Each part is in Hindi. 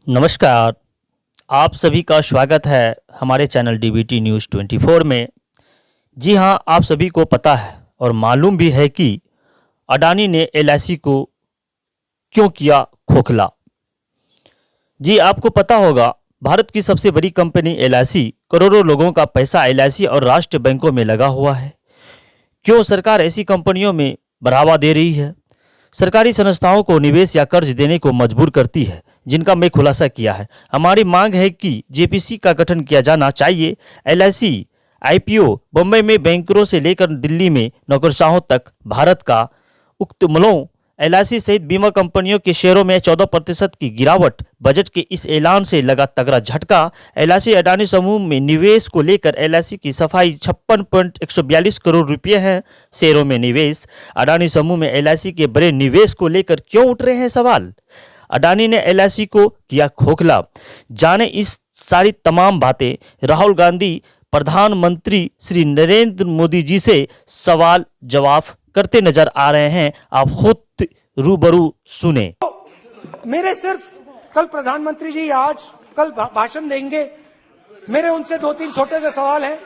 नमस्कार। आप सभी का स्वागत है हमारे चैनल डीबीटी न्यूज़ 24 में। जी हां, आप सभी को पता है और मालूम भी है कि अडानी ने एलआईसी को क्यों किया खोखला। जी आपको पता होगा, भारत की सबसे बड़ी कंपनी एलआईसी करोड़ों लोगों का पैसा एलआईसी और राष्ट्रीय बैंकों में लगा हुआ है। क्यों सरकार ऐसी कंपनियों में बढ़ावा दे रही है? सरकारी संस्थाओं को निवेश या कर्ज देने को मजबूर करती है, जिनका मैं खुलासा किया है। हमारी मांग है कि जेपीसी का गठन किया जाना चाहिए। एलआईसी आईपीओ बम्बई में बैंकरों से लेकर दिल्ली में नौकरशाहों तक भारत का उक्तमूलों एलआईसी सहित बीमा कंपनियों के शेयरों में 14% की गिरावट। बजट के इस ऐलान से लगा तगड़ा झटका। एलआईसी अडानी समूह में निवेश को लेकर एलआईसी की सफाई 56.142 करोड़ रुपए है। शेयरों में निवेश। अडानी समूह में एलआईसी के बड़े निवेश को लेकर क्यों उठ रहे हैं सवाल? अडानी ने एलआईसी को किया खोखला। जाने इस सारी तमाम बातें। राहुल गांधी प्रधानमंत्री श्री नरेंद्र मोदी जी से सवाल जवाब करते नजर आ रहे हैं। आप खुद रूबरू सुने। मेरे सिर्फ कल प्रधानमंत्री जी कल भाषण देंगे। मेरे उनसे 2-3 छोटे से सवाल हैं।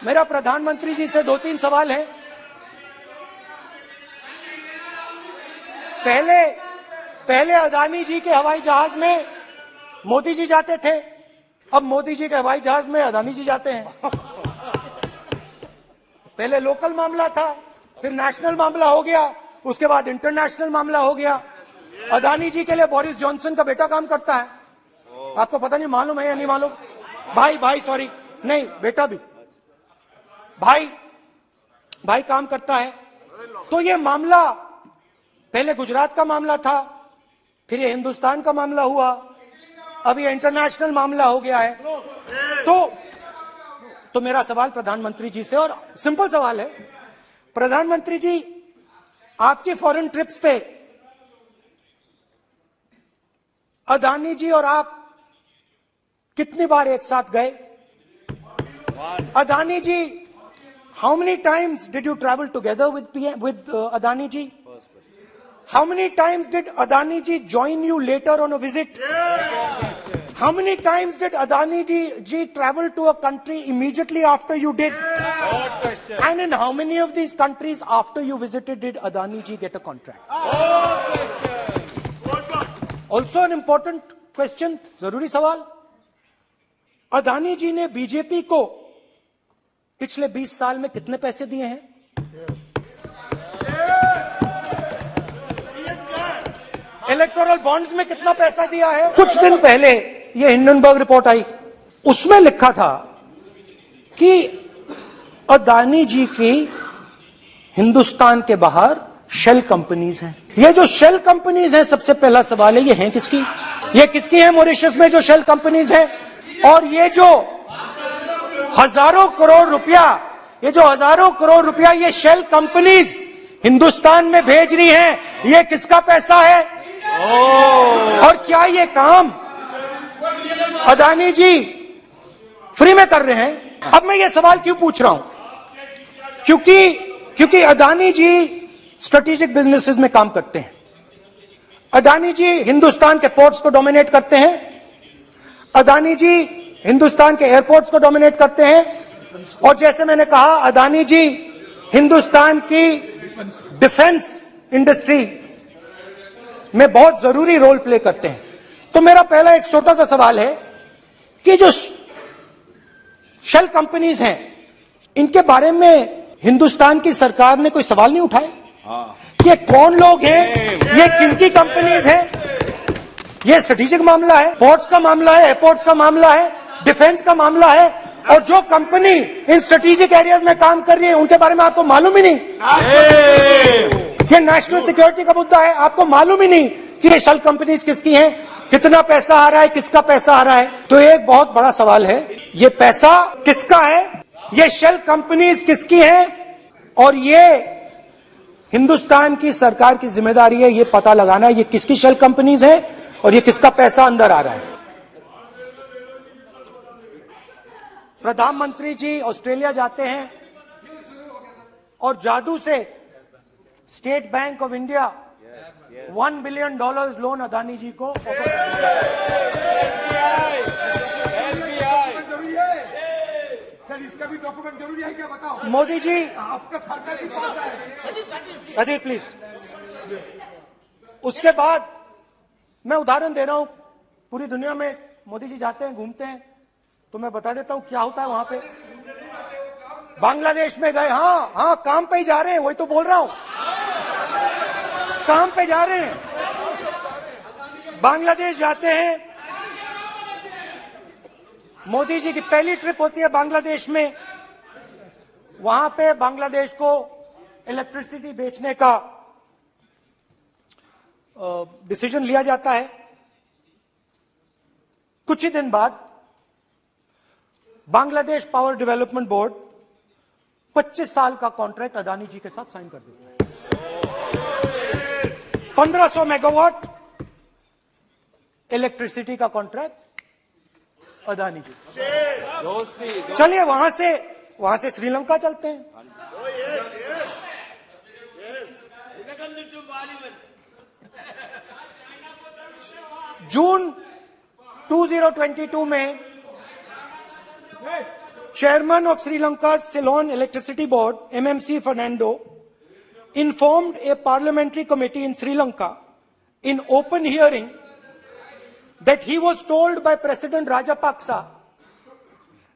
मेरा प्रधानमंत्री जी से 2-3 सवाल हैं। पहले अदानी जी के हवाई जहाज में मोदी जी जाते थे, अब मोदी जी के हवाई जहाज में अदानी जी जाते हैं। पहले लोकल मामला था, फिर नेशनल मामला हो गया, उसके बाद इंटरनेशनल मामला हो गया। अदानी जी के लिए बोरिस जॉनसन का बेटा काम करता है। आपको पता नहीं मालूम है या नहीं मालूम? भाई सॉरी, नहीं बेटा भी, भाई काम करता है। तो ये मामला पहले गुजरात का मामला था, फिर ये हिंदुस्तान का मामला हुआ, अब ये इंटरनेशनल मामला हो गया है। तो मेरा सवाल प्रधानमंत्री जी से, और सिंपल सवाल है, प्रधानमंत्री जी आपकी फॉरेन ट्रिप्स पे अदानी जी और आप कितनी बार एक साथ गए? Adani ji, how many times did you travel together with Adani ji? How many times did Adani ji join you later on a visit? How many times did Adani ji travel to a country immediately after you did? And in how many of these countries after you visited did Adani ji get a contract? Also an important question, जरूरी सवाल, अदानी जी ने बीजेपी को पिछले 20 साल में कितने पैसे दिए हैं? इलेक्टोरल बॉन्ड्स में कितना पैसा दिया है? कुछ दिन पहले ये हिंडनबर्ग रिपोर्ट आई, उसमें लिखा था कि अदानी जी की हिंदुस्तान के बाहर शेल कंपनीज हैं। ये जो शेल कंपनीज हैं, सबसे पहला सवाल है, ये हैं किसकी? ये किसकी हैं मॉरिशस में जो शेल कंपनीज हैं? और ये जो हजारों करोड़ रुपया ये शेल कंपनीज हिंदुस्तान में भेज रही हैं, ये किसका पैसा है? और क्या ये काम अदानी जी फ्री में कर रहे हैं? अब मैं ये सवाल क्यों पूछ रहा हूं? क्योंकि अदानी जी स्ट्रेटेजिक बिजनेसेस में काम करते हैं। अदानी जी हिंदुस्तान के पोर्ट्स को डोमिनेट करते हैं। अदानी जी हिंदुस्तान के एयरपोर्ट्स को डोमिनेट करते हैं। और जैसे मैंने कहा, अदानी जी हिंदुस्तान की डिफेंस इंडस्ट्री में बहुत जरूरी रोल प्ले करते हैं। तो मेरा पहला एक छोटा सा सवाल है कि जो शेल कंपनीज हैं, इनके बारे में हिंदुस्तान की सरकार ने कोई सवाल नहीं उठाए? ये कौन लोग हैं? ये किनकी कंपनीज हैं? ये स्ट्रेटेजिक मामला है, पोर्ट्स का मामला है, एयरपोर्ट्स का मामला है, डिफेंस का मामला है, और जो कंपनी इन स्ट्रेटेजिक एरियाज में काम कर रही है उनके बारे में आपको मालूम ही नहीं? ये नेशनल सिक्योरिटी का मुद्दा है, आपको मालूम ही नहीं कि ये शेल कंपनीज किसकी हैं, कितना पैसा आ रहा है, किसका पैसा आ रहा है? तो एक बहुत बड़ा सवाल है, ये पैसा किसका है? ये शेल कंपनीज किसकी हैं? और ये हिंदुस्तान की सरकार की जिम्मेदारी है ये पता लगाना ये किसकी शेल कंपनीज है और ये किसका पैसा अंदर आ रहा है। प्रधानमंत्री जी ऑस्ट्रेलिया जाते हैं और जादू से State Bank of India $1 billion loan Adani ji को ऑफर सर इसका भी डॉक्यूमेंट जरूरी है क्या बताओ? मोदी जी आपका सरकार की पास है। अधीर प्लीज। उसके बाद मैं उदाहरण दे रहा हूं, पूरी दुनिया में मोदी जी जाते हैं, घूमते हैं, तो मैं बता देता हूं क्या होता है वहां पे। बांग्लादेश में गए, हाँ काम पे ही जा रहे हैं, वही तो बोल रहा हूं, काम पे जा रहे हैं। बांग्लादेश जाते हैं, मोदी जी की पहली ट्रिप होती है बांग्लादेश में। वहां पे बांग्लादेश को इलेक्ट्रिसिटी बेचने का डिसीजन लिया जाता है। कुछ ही दिन बाद बांग्लादेश पावर डेवलपमेंट बोर्ड 25 साल का कॉन्ट्रैक्ट अदानी जी के साथ साइन कर देता है। 1500 मेगावाट इलेक्ट्रिसिटी का कॉन्ट्रैक्ट अदानी जी। चलिए वहां से श्रीलंका चलते हैं। जून 2022 में Chairman of Sri Lanka's Ceylon Electricity Board, MMC Fernando, informed a parliamentary committee in Sri Lanka in open hearing that he was told by President Rajapaksa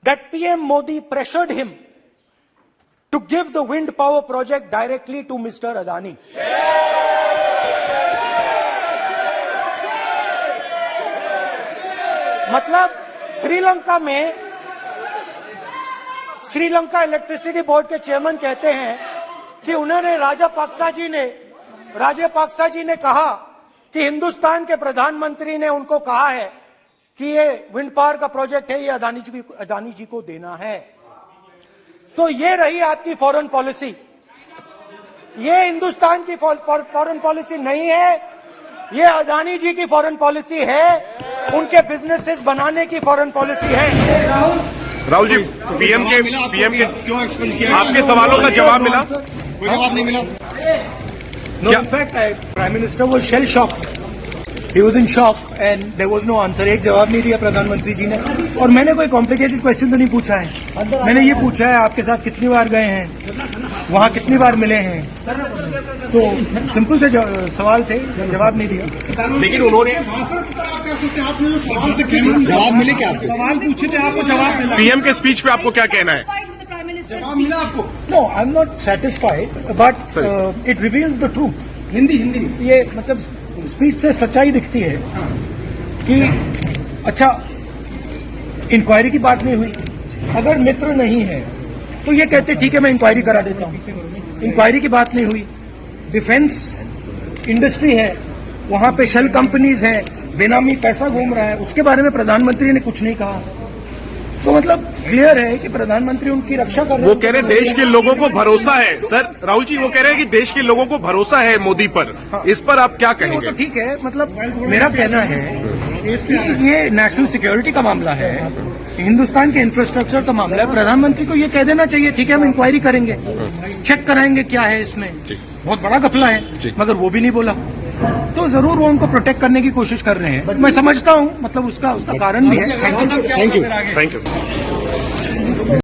that PM Modi pressured him to give the wind power project directly to Mr. Adani. मतलब श्रीलंका इलेक्ट्रिसिटी बोर्ड के चेयरमैन कहते हैं कि उन्होंने राजापाक्सा जी ने कहा कि हिंदुस्तान के प्रधानमंत्री ने उनको कहा है कि ये विंड पावर का प्रोजेक्ट है, ये अदानी जी को देना है। तो ये रही आपकी फॉरेन पॉलिसी। ये हिंदुस्तान की फॉरेन पॉलिसी नहीं है, ये अदानी जी की फॉरेन पॉलिसी है, उनके बिजनेसेस बनाने की फॉरेन पॉलिसी है। राहुल जी, पीएम के क्यों एक्सपेंड किया? आपके सवालों का जवाब मिला? कोई जवाब नहीं मिला। No, in fact, Prime Minister was shell shocked. He was in shock and there was no answer. एक जवाब नहीं दिया प्रधानमंत्री जी ने। और मैंने कोई कॉम्प्लिकेटेड क्वेश्चन तो नहीं पूछा है, मैंने ये पूछा है आपके साथ कितनी बार गए हैं, वहाँ कितनी बार मिले हैं, तो सिंपल से सवाल थे, जवाब नहीं दिया। लेकिन उन्होंने भाषण की तरह आप कह सकते हैं, आपने जो सवाल थे जवाब मिले क्या? आपको सवाल पूछे थे, आपको जवाब मिला। पीएम के स्पीच पे आपको क्या कहना है? जवाब मिला आपको? No, I'm not satisfied, but it reveals the truth. Hindi ये मतलब स्पीच से सच्चाई दिखती है कि अच्छा इंक्वायरी की बात नहीं हुई। अगर मित्र नहीं है तो ये कहते ठीक है मैं इंक्वायरी करा देता हूँ। इंक्वायरी की बात नहीं हुई। डिफेंस इंडस्ट्री है, वहां पे शेल कंपनीज है, बेनामी पैसा घूम रहा है, उसके बारे में प्रधानमंत्री ने कुछ नहीं कहा। तो मतलब क्लियर है कि प्रधानमंत्री उनकी रक्षा कर रहे हैं। वो कह रहे हैं देश के लोगों को भरोसा है। सर राहुल जी, वो कह रहे हैं कि देश के लोगों को भरोसा है मोदी पर। हाँ। इस पर आप क्या वो कहेंगे? तो ठीक है, मतलब मेरा कहना है कि ये नेशनल सिक्योरिटी का मामला है, हिंदुस्तान के इंफ्रास्ट्रक्चर का मामला है। प्रधानमंत्री को ये कह देना चाहिए ठीक है हम इंक्वायरी करेंगे, चेक कराएंगे क्या है इसमें। बहुत बड़ा घपला है, मगर वो भी नहीं बोला। तो जरूर वो उनको प्रोटेक्ट करने की कोशिश कर रहे हैं। मैं समझता हूँ, मतलब उसका कारण भी है। Thank you. Thank you.